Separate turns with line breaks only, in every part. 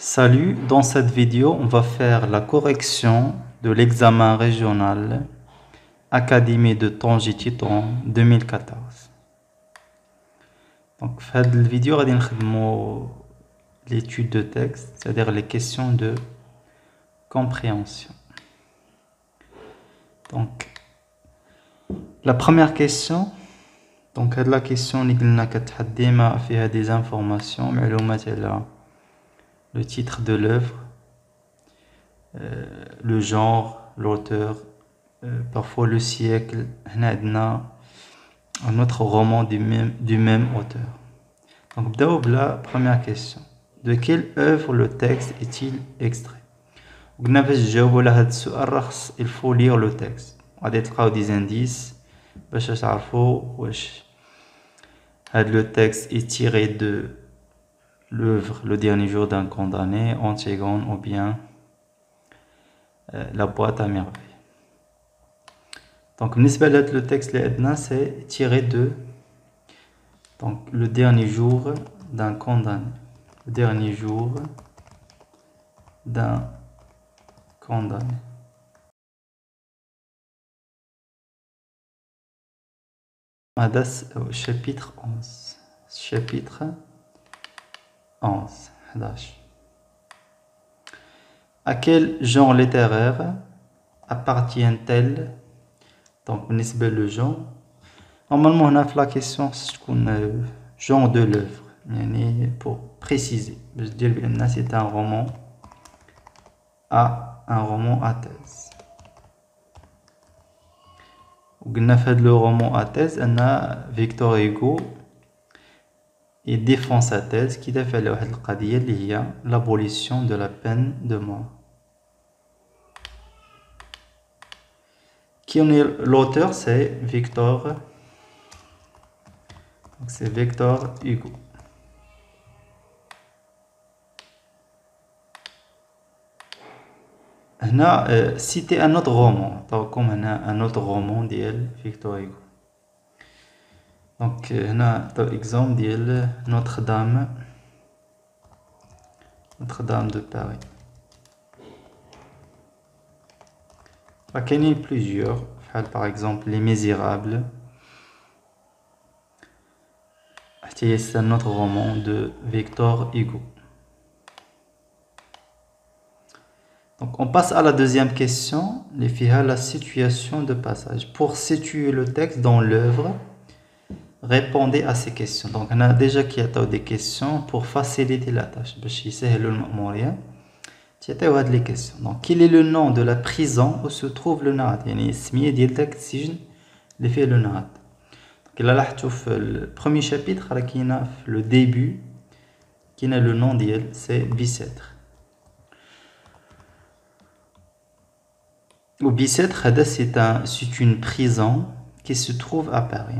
Salut, dans cette vidéo, on va faire la correction de l'examen régional Académie de Tanger Titon 2014. Donc, dans cette vidéo, on va faire l'étude de texte, c'est-à-dire les questions de compréhension. Donc, la première question, donc la question qui a des informations, le titre de l'œuvre, le genre, l'auteur, parfois le siècle. On a un autre roman du même auteur. Donc, la première question. De quelle œuvre le texte est-il extrait? Il faut lire le texte. On va des indices. Le texte est tiré de l'œuvre Le dernier jour d'un condamné, Antigone, ou bien La boîte à merveilles. Donc, le texte c'est tiré de donc, Le dernier jour d'un condamné. Le dernier jour d'un condamné. Chapitre 11. Chapitre 11. 11. À quel genre littéraire appartient-elle? Donc, le genre. Normalement, on a la question genre de l'œuvre. Pour préciser, je dis que c'est un roman à thèse. Le roman à thèse, on a Victor Hugo. Il défend sa thèse qui a fait l'abolition de la peine de mort. Qui en est l'auteur? C'est Victor. Donc c'est Victor Hugo. On a cité un autre roman, comme on a un autre roman de Victor Hugo. Donc on a par exemple de Notre-Dame de Paris. Il y en a plusieurs, par exemple Les Misérables. C'est un autre roman de Victor Hugo. Donc on passe à la deuxième question, la situation de passage. Pour situer le texte dans l'œuvre, répondez à ces questions. Donc on a déjà des questions pour faciliter la tâche. Les questions. Donc quel est le nom de la prison où se trouve le Nahat? Donc là, le premier chapitre, le début, qui a le nom d'elle, c'est Bicêtre. Ou Bicêtre, c'est une prison qui se trouve à Paris.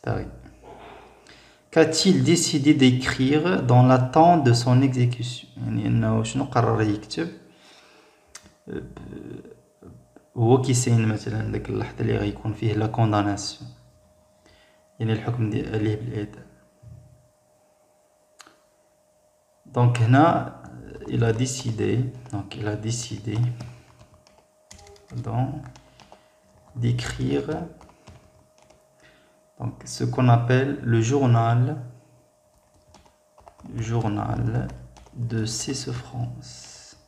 Paris. Qu'a-t-il décidé d'écrire dans l'attente de son exécution? هو كيسين مثلا داك اللحظه اللي غيكون فيه لا كونداناسيون يعني الحكم عليه بالاعدام. دونك هنا il a décidé d'écrire donc ce qu'on appelle le journal de ses souffrances.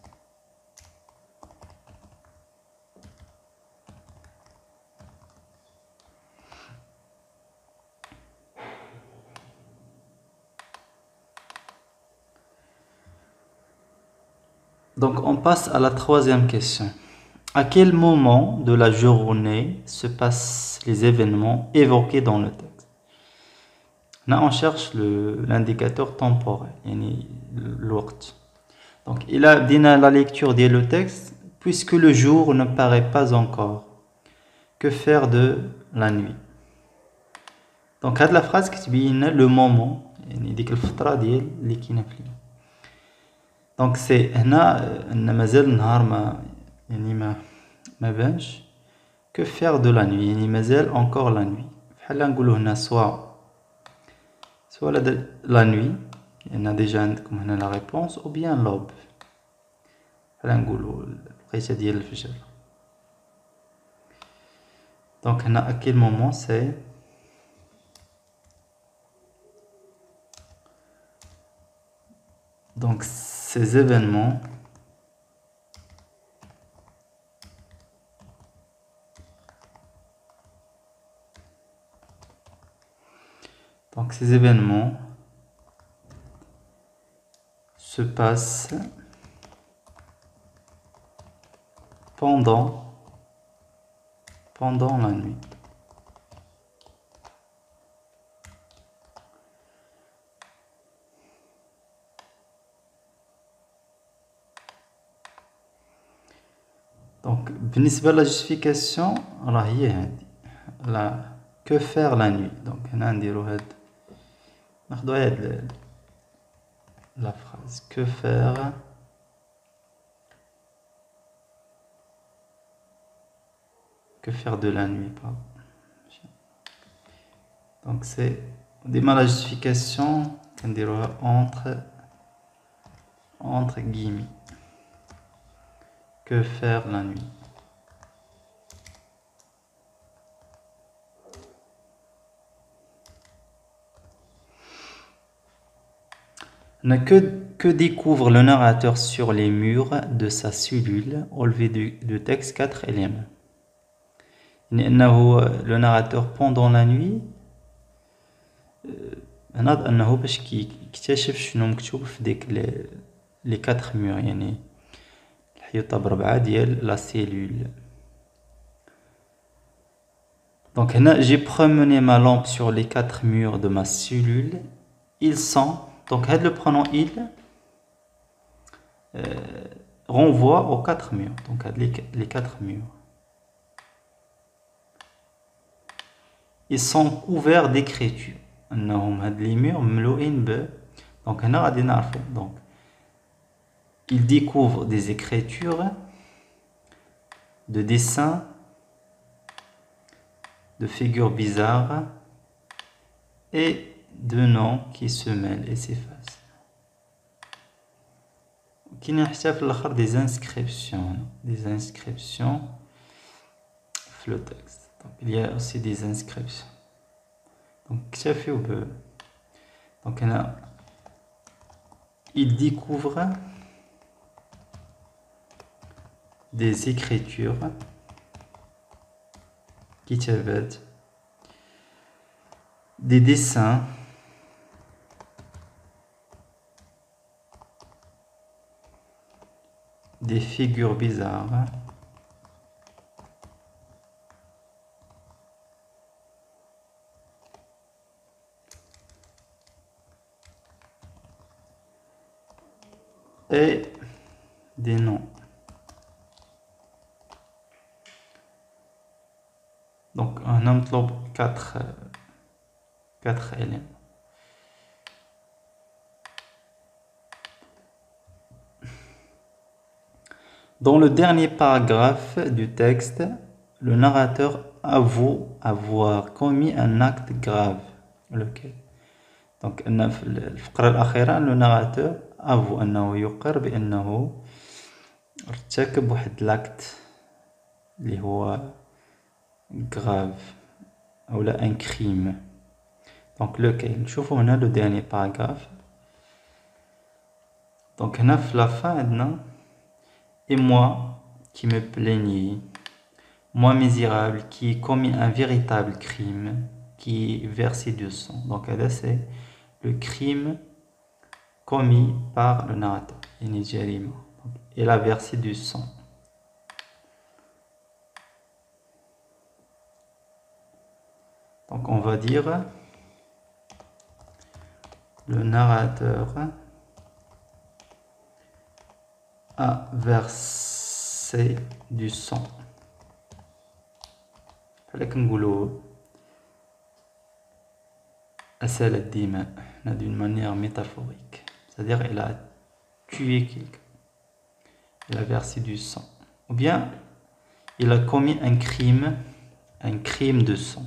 Donc on passe à la troisième question. À quel moment de la journée se passent les événements évoqués dans le texte? Là on cherche l'indicateur temporel, l'ouest. Donc il a dit la lecture de le texte, puisque le jour ne paraît pas encore. Que faire de la nuit? Donc cette la phrase qui dit le moment, ديك الفترة ديال اللي كاينه في الليل. Donc c'est هنا مازال النهار ما بانش. Que faire de la nuit? مازال encore la nuit. بحال نقولوا هنا soit soit la nuit, il y en a déjà comme la réponse, ou bien l'aube. Donc à quel moment c'est donc ces événements se passent pendant la nuit. Donc, بالنسبة la justification, que faire la nuit. Donc, on a la phrase que faire de la nuit, pardon. Donc c'est la justification entre guillemets. Que faire la nuit? Que découvre le narrateur sur les murs de sa cellule au lever du texte 4 éléments. Le narrateur pendant la nuit نظن أنه باش يكتشف شنو مكتوب في ديك لي 4 مور يعني الحيوطة بربعة ديال لا cellule. Donc هنا j'ai promené ma lampe sur les 4 murs de ma cellule. Ils sont, donc le pronom il renvoie aux 4 murs, donc les 4 murs. Ils sont couverts d'écriture. Les murs donc donc ils découvrent des écritures, de dessins, de figures bizarres et de noms qui se mêlent et s'effacent. Des inscriptions le texte. Donc, il y a aussi des inscriptions. Donc ça fait donc il découvre des écritures qui des dessins, des figures bizarres et des noms. Donc on a 4 éléments. Dans le dernier paragraphe du texte, le narrateur avoue avoir commis un acte grave. Lequel? Donc le narrateur avoue أنه يقر بأنه ارتكب واحد l'acte اللي هو grave ou là un crime. Donc lequel? نشوفوا هنا le dernier paragraphe. Donc هنا في la fin عندنا et moi qui me plaignais, moi misérable qui ai commis un véritable crime, qui versait du sang. Donc là c'est le crime commis par le narrateur. Il a versé du sang. Donc on va dire le narrateur a versé du sang. D'une manière métaphorique. C'est-à-dire il a tué quelqu'un. Il a versé du sang. Ou bien il a commis un crime de sang.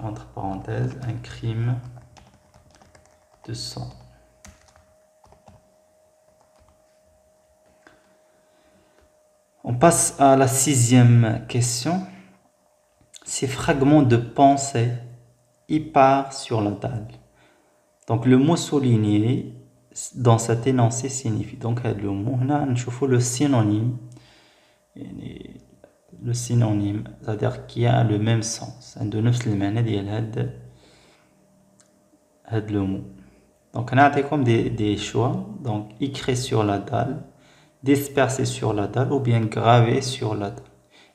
Entre parenthèses, un crime de sang. On passe à la 6e question. Ces fragments de pensée, il part sur la dalle. Donc le mot souligné dans cet énoncé signifie. Donc le mot, on le synonyme. Le synonyme, c'est-à-dire qu'il a le même sens. De نفس المعنى ديال هاد le mot. Donc on a comme des choix. Donc écrit sur la dalle, dispersé sur la dalle ou bien gravé sur la dalle.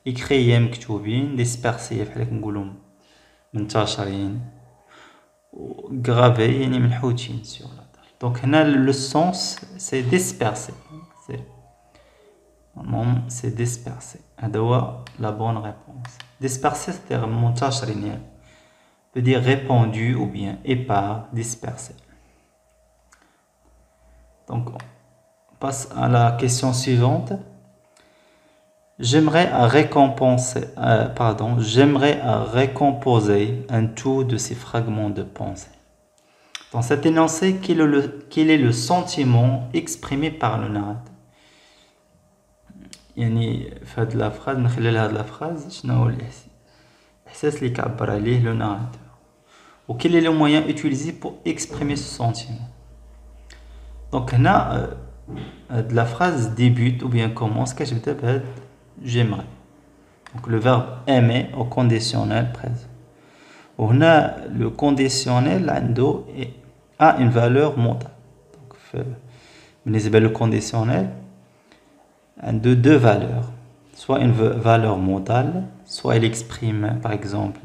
écrit مكتوبين, dispersé بحال كنقولوا منتشرين, gravé يعني منحوتين sur la dalle. Donc هنا le sens c'est dispersé. C'est dispersé. هذا la bonne réponse. Dispersé c'est-à-dire منتشرين, peut dire répandu ou bien épars, dispersé. Donc on passe à la question suivante. J'aimerais récomposer un tout de ces fragments de pensée. Dans cet énoncé, quel est le sentiment exprimé par le narrateur? يعني في هاد la phrase, من خلال هاد la phrase, شنو هو الإحساس اللي كعبر عليه le narrateur? Ou quel est le moyen utilisé pour exprimer ce sentiment? Donc هنا la phrase débute ou bien commence كتبدا بهاد j'aimerais. Donc le verbe aimer au conditionnel présent. وهنا le conditionnel عنده a une valeur modale. Donc بالنسبة le conditionnel عنده deux valeurs. Soit une valeur modale, soit il exprime par exemple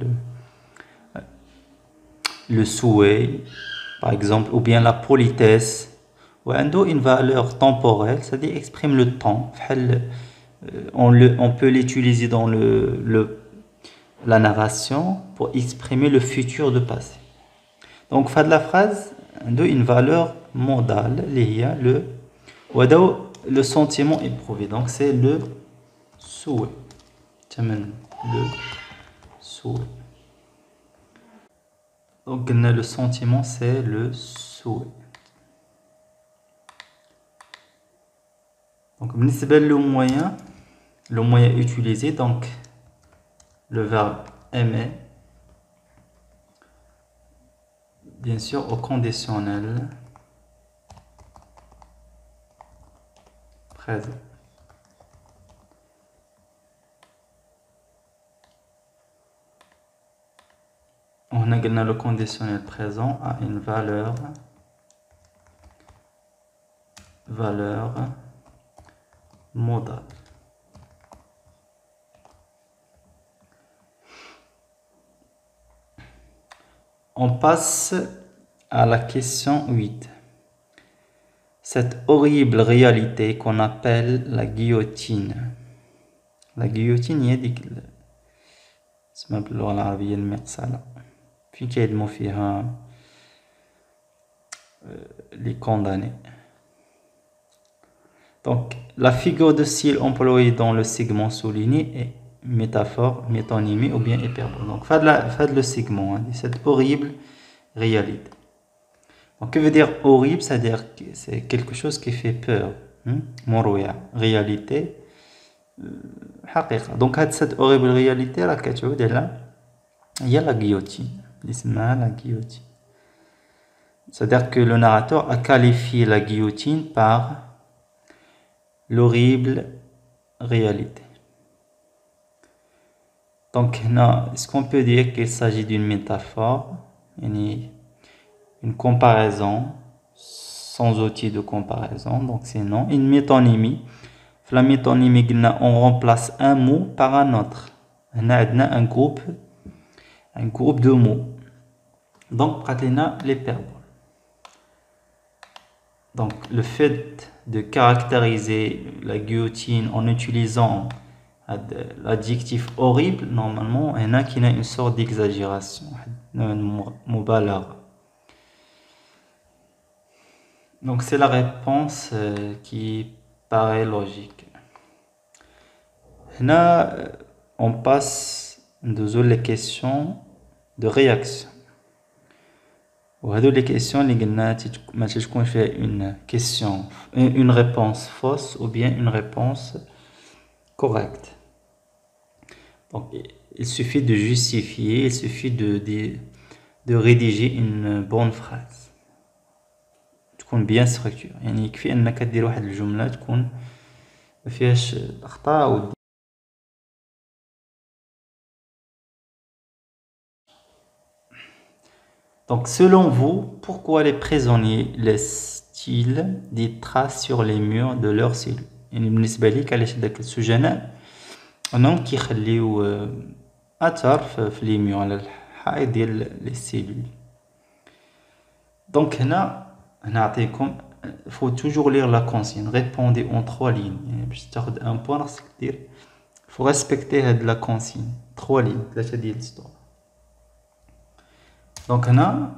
le souhait, par exemple, ou bien la politesse. Ou عنده une valeur temporelle, c'est-à-dire exprime le temps. On peut l'utiliser dans la narration pour exprimer le futur de passé. Donc, fin de la phrase, une valeur modale, le sentiment éprouvé. Donc, c'est le souhait. Le souhait. Donc, le sentiment, c'est le souhait. Donc, le moyen utilisé, donc le verbe aimer, bien sûr au conditionnel présent. On a gagné le conditionnel présent à une valeur modale. On passe à la question 8. Cette horrible réalité qu'on appelle la guillotine. La guillotine هي ديك اسمها باللغة العربية المقصلة. في كيدمو فيها les condamnés. Donc, la figure de style employée dans le segment souligné est métaphore, métonymie ou bien hyperbole. Donc, faites le segment, hein, cette horrible réalité. Donc, que veut dire horrible? C'est-à-dire que c'est quelque chose qui fait peur. Morouya, réalité. Donc, cette horrible réalité, il y a la guillotine. La guillotine. C'est-à-dire que le narrateur a qualifié la guillotine par l'horrible réalité. Donc, est-ce qu'on peut dire qu'il s'agit d'une métaphore, une comparaison sans outil de comparaison? Donc, c'est non. Une métonymie. La métonymie, on remplace un mot par un autre. On a un groupe de mots. Donc, pratena l'hyperbole. Donc, le fait de caractériser la guillotine en utilisant l'adjectif horrible, normalement, il y a une sorte d'exagération. Donc, c'est la réponse qui paraît logique. Là, on passe les questions de réaction. وهذو les questions اللي قلنا ما تكون فيها une réponse fausse ou bien une réponse correcte. Donc il suffit de justifier, il suffit de rédiger une bonne phrase تكون bien structurée. يعني يكفي انك دير واحد الجملة تكون ما فيهاش اخطاء. Donc, selon vous, pourquoi les prisonniers laissent-ils des traces sur les murs de leurs cellules? يعني بالنسبة ليك علاش داك السجناء انهم كيخليو اثر في لي ميور على الحائط ديال لي سيلول. دونك هنا نعطيكم faut toujours lire la consigne, répondez en 3 lignes. يعني باش تاخذ ان بوان خصك دير faut respecter هاد la consigne 3 lignes 3 ديال السطور. Donc هنا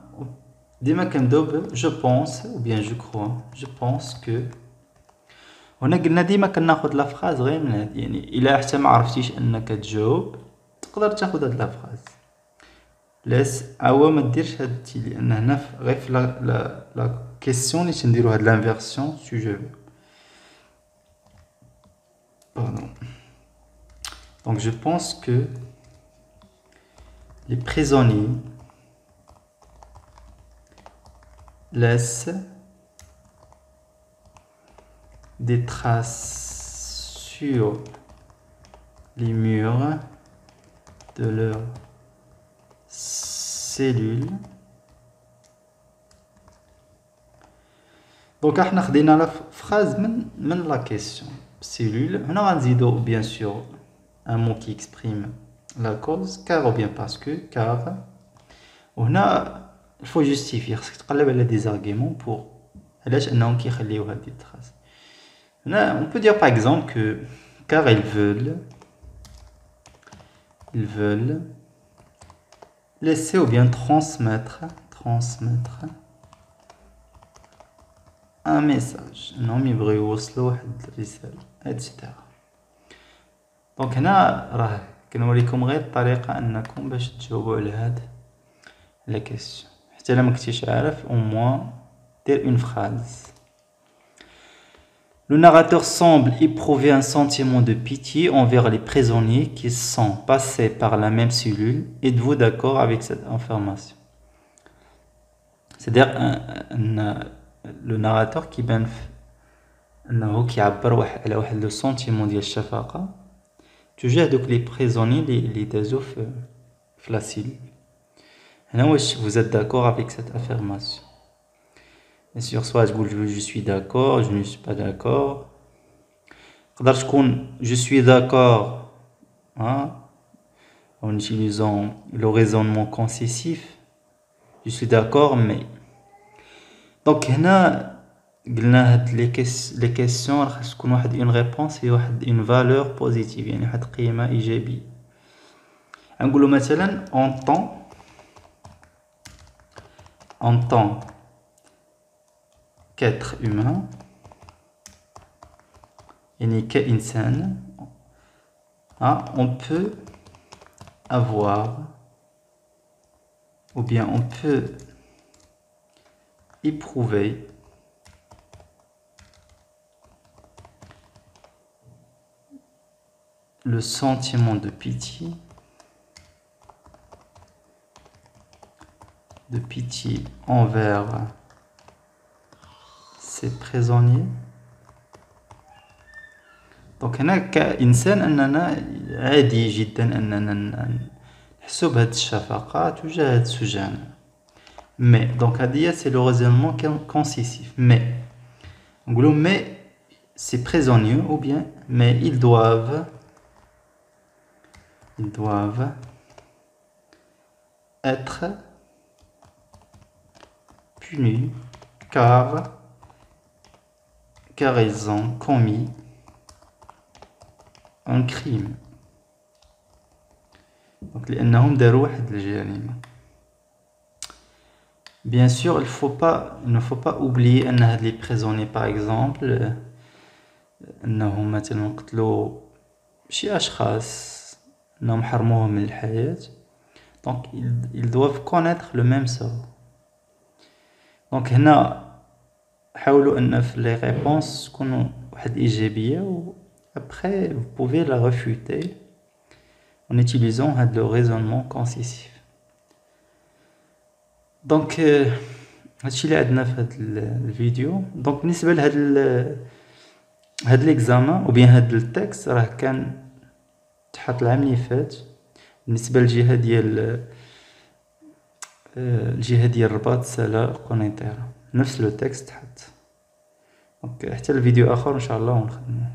ديما كنبداو ب je pense ou bien je crois, je pense que. هنا قلنا ديما كناخذ لا فراز غير من هاد، يعني الا حتى ما عرفتيش انك تجاوب تقدر تاخذ هاد لا فراز لاس اوا ما ديرش هاد التي، لان هنا غير في لا كيسيون اللي تنديرو هاد لانفيرسيون سوجي pardon. Donc je pense que les prisonniers laissent des traces sur les murs de leurs cellules. Donc احنا خدينا لا phrase من la question cellule. هنا غنزيدو bien sûr un mot qui exprime la cause, car ou bien parce que, car. وهنا il faut justifier, خصك تقلب على des arguments pour علاش انهم كيخليو هاد التراس. هنا on peut dire par exemple que car ils veulent laisser ou bien transmettre un message. انهم يبغيو يوصلوا واحد الرسالة etc. دونك هنا راه كنوريكم غير الطريقة انكم باش تجاوبوا على هاد لا كيسيون. حتى الا ما كنتيش عارف au moins دير une phrase. Le narrateur semble éprouver un sentiment de pitié envers les prisonniers qui sont passés par la même cellule. Êtes-vous d'accord avec cette information? C'est-à-dire le narrateur qui بان انه كيعبر على واحد لو سونتيمون ديال الشفقة تجاه دوك لي بريزوني اللي دازو في لا سيل. هنا واش vous êtes d'accord avec cette affirmation? Bien sûr, soit je suis d'accord, je ne suis pas d'accord. تقدر تكون je suis d'accord en utilisant le raisonnement concessif. Je suis d'accord mais. Donc هنا قلنا هاد لي كيسيون خاص تكون واحد اون ريبونس هي واحد اون فالور بوزيتيف، يعني واحد قيمه ايجابيه. نقولوا مثلا en tant qu'être humain يعني كإنسان on peut avoir ou bien on peut éprouver le sentiment de pitié envers ces prisonniers. Donc هنا كإنسان أننا عادي جدا أننا نحسو بهاد الشفقة تجاه هاد السجناء. Mais donc هادية c'est le raisonnement concessif. Mais نقولو mais ces prisonniers ou bien mais ils doivent être punis car ils ont commis un crime. Donc لأنهم داروا واحد الجريمة. Bien sûr, il ne faut pas oublier أن هاد les prisonniers par exemple أنهم مثلا قتلوا شي أشخاص، أنهم حرموهم من الحياة. Donc ils doivent connaître le même sort. دونك هنا حاولوا ان في لي ريبونس تكونوا واحد ايجابيه و après vous pouvez la réfuter en utilisant هاد le raisonnement concessif. دونك هادشي اللي عندنا في هاد الفيديو. دونك بالنسبه لهاد هاد ليكزامان او بيان هاد التكست راه كان تحط العام اللي فات بالنسبه للجهه ديال الجهه ديال الرباط سلا قنيطره، نفس لو تكست حط. دونك حتى الفيديو اخر ان شاء الله ونخدموه.